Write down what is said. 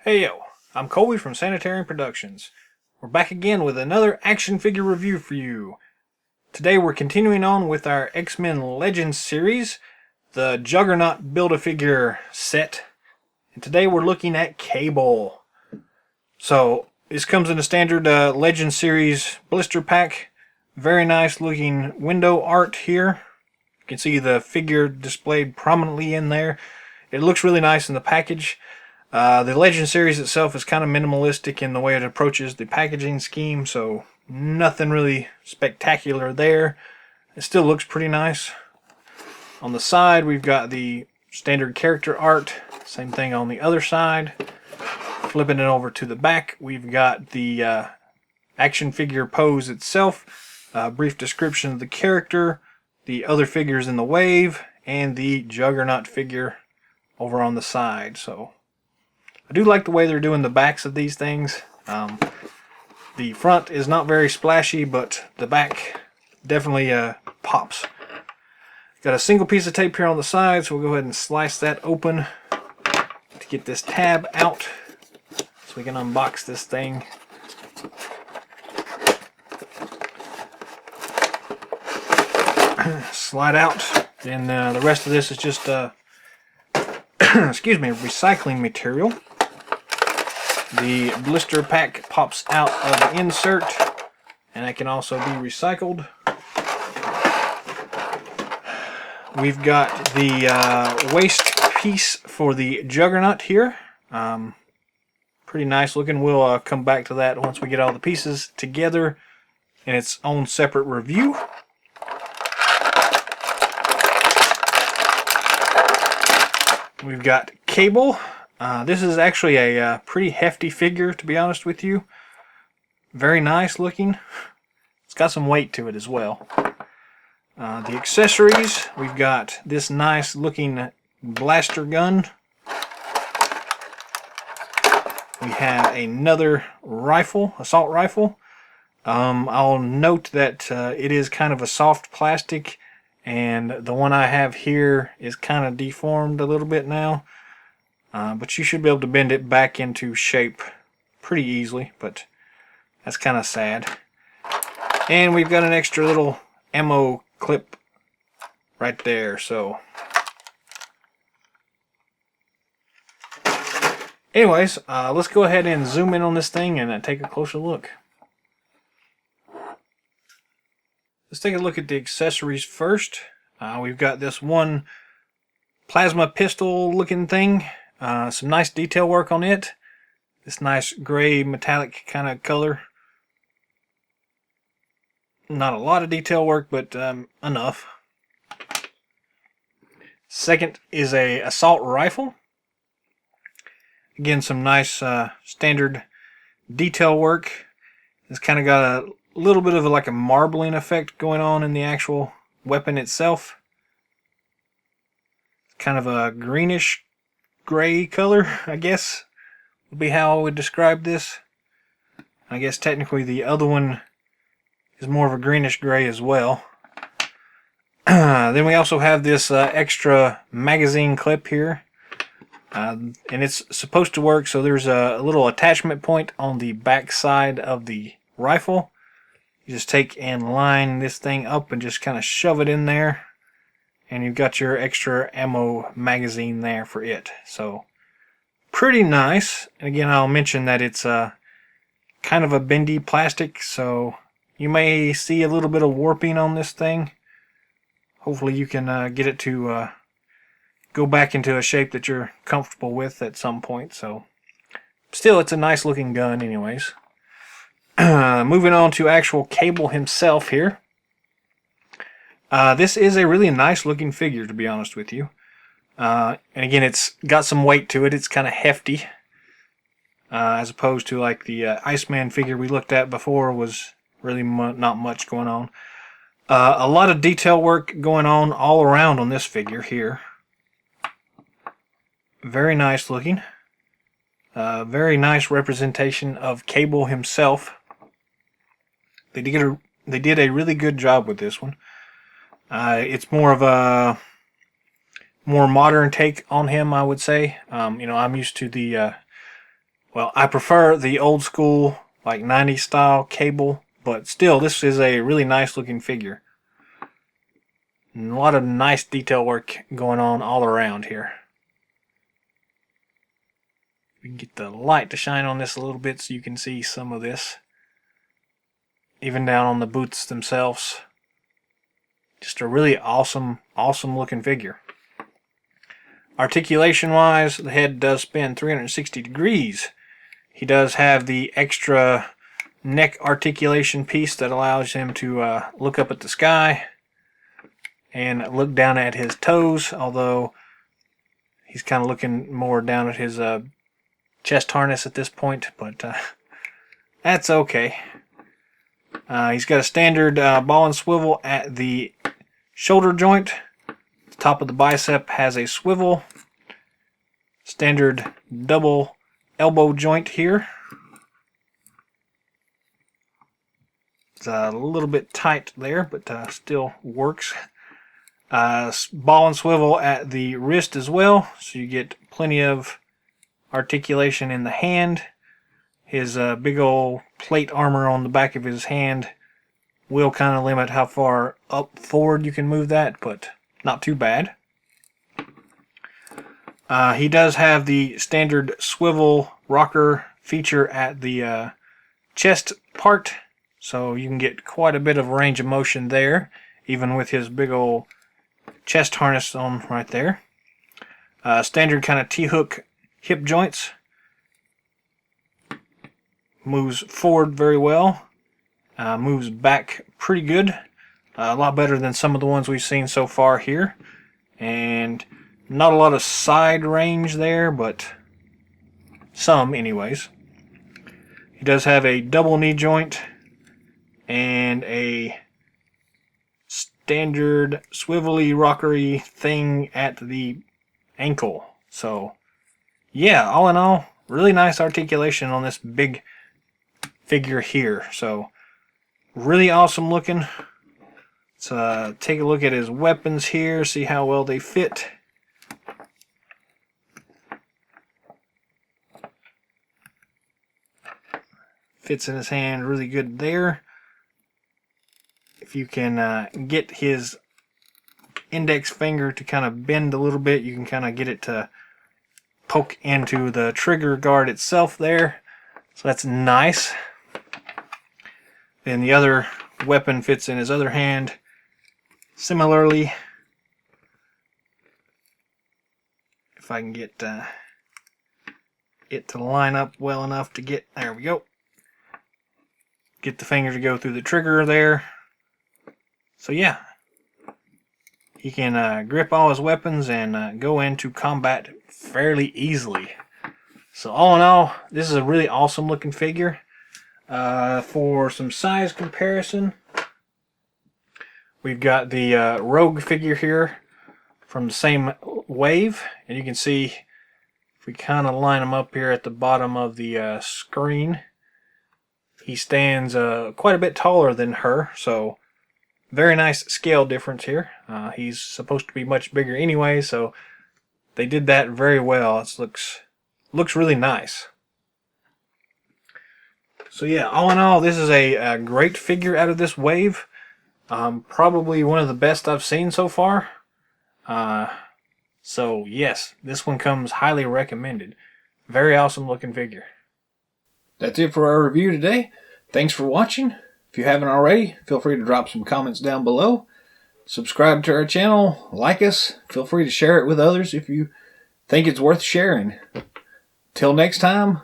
Hey yo, I'm Colby from Sanitarium Productions. We're back again with another action figure review for you. Today we're continuing on with our X-Men Legends series, the Juggernaut Build-A-Figure set. And today we're looking at Cable. So, this comes in a standard Legends series blister pack. Very nice looking window art here. You can see the figure displayed prominently in there. It looks really nice in the package. The Legend series itself is kind of minimalistic in the way it approaches the packaging scheme, so nothing really spectacular there. It still looks pretty nice. On the side, we've got the standard character art. Same thing on the other side. Flipping it over to the back, we've got the action figure pose itself, a brief description of the character, the other figures in the wave, and the Juggernaut figure over on the side. So I do like the way they're doing the backs of these things. The front is not very splashy, but the back definitely pops. Got a single piece of tape here on the side, so we'll go ahead and slice that open to get this tab out so we can unbox this thing. Slide out, and the rest of this is just excuse me, recycling material. The blister pack pops out of the insert, and it can also be recycled. We've got the waist piece for the Juggernaut here. Pretty nice looking. We'll come back to that once we get all the pieces together in its own separate review. We've got Cable. This is actually a pretty hefty figure, to be honest with you. Very nice looking. It's got some weight to it as well. The accessories, we've got this nice looking blaster gun. We have another rifle, assault rifle. I'll note that it is kind of a soft plastic, and the one I have here is kind of deformed a little bit now. But you should be able to bend it back into shape pretty easily, but that's kind of sad. And we've got an extra little ammo clip right there, so anyways, let's go ahead and zoom in on this thing and take a closer look. Let's take a look at the accessories first. We've got this one plasma pistol looking thing. Some nice detail work on it. This nice gray metallic kind of color. Not a lot of detail work, but enough. Second is a assault rifle. Again, some nice standard detail work. It's kind of got a little bit of like a marbling effect going on in the actual weapon itself. Kind of a greenish gray color, I guess, would be how I would describe this. I guess technically the other one is more of a greenish gray as well. Then we also have this extra magazine clip here. And it's supposed to work, so there's a little attachment point on the back side of the rifle. You just take and line this thing up and just kind of shove it in there, and you've got your extra ammo magazine there for it. So pretty nice. And again, I'll mention that it's kind of a bendy plastic, so you may see a little bit of warping on this thing. Hopefully you can get it to go back into a shape that you're comfortable with at some point. So still, it's a nice looking gun anyways. Moving on to actual Cable himself here. This is a really nice looking figure, to be honest with you. And again, it's got some weight to it. It's kind of hefty. As opposed to like the Iceman figure we looked at before, was really not much going on. A lot of detail work going on all around on this figure here. Very nice looking. Very nice representation of Cable himself. They did a really good job with this one. It's more of a more modern take on him, I would say. I'm used to the Well, I prefer the old school, like 90s style cable, but still, this is a really nice looking figure. And a lot of nice detail work going on all around here. We can get the light to shine on this a little bit so you can see some of this. Even down on the boots themselves. Just a really awesome looking figure. Articulation wise, the head does spin 360 degrees. He does have the extra neck articulation piece that allows him to look up at the sky and look down at his toes, although he's kind of looking more down at his chest harness at this point, but that's okay. He's got a standard ball and swivel at the shoulder joint. The top of the bicep has a swivel. Standard double elbow joint here. It's a little bit tight there, but still works. Ball and swivel at the wrist as well, so you get plenty of articulation in the hand. His big old plate armor on the back of his hand will kind of limit how far up forward you can move that, but not too bad. He does have the standard swivel rocker feature at the chest part, so you can get quite a bit of range of motion there, even with his big old chest harness on right there. Standard kind of T-hook hip joints. Moves forward very well. Moves back pretty good. A lot better than some of the ones we've seen so far here. And not a lot of side range there, but some anyways. He does have a double knee joint and a standard swivelly rockery thing at the ankle. So yeah, all in all, really nice articulation on this big figure here. So really awesome looking. Let's take a look at his weapons here, see how well they fit. Fits in his hand really good there. If you can get his index finger to kind of bend a little bit, you can kind of get it to poke into the trigger guard itself there. So that's nice. Then the other weapon fits in his other hand similarly. If I can get it to line up well enough to get, there we go. Get the finger to go through the trigger there. So yeah, he can grip all his weapons and go into combat fairly easily. So all in all, this is a really awesome looking figure. For some size comparison, we've got the Rogue figure here from the same wave, and you can see if we kind of line him up here at the bottom of the screen, he stands quite a bit taller than her, so very nice scale difference here. He's supposed to be much bigger anyway, so they did that very well. It looks really nice. So yeah, all in all, this is a great figure out of this wave. Probably one of the best I've seen so far. So yes, this one comes highly recommended. Very awesome looking figure. That's it for our review today. Thanks for watching. If you haven't already, feel free to drop some comments down below. Subscribe to our channel, like us. Feel free to share it with others if you think it's worth sharing. Till next time,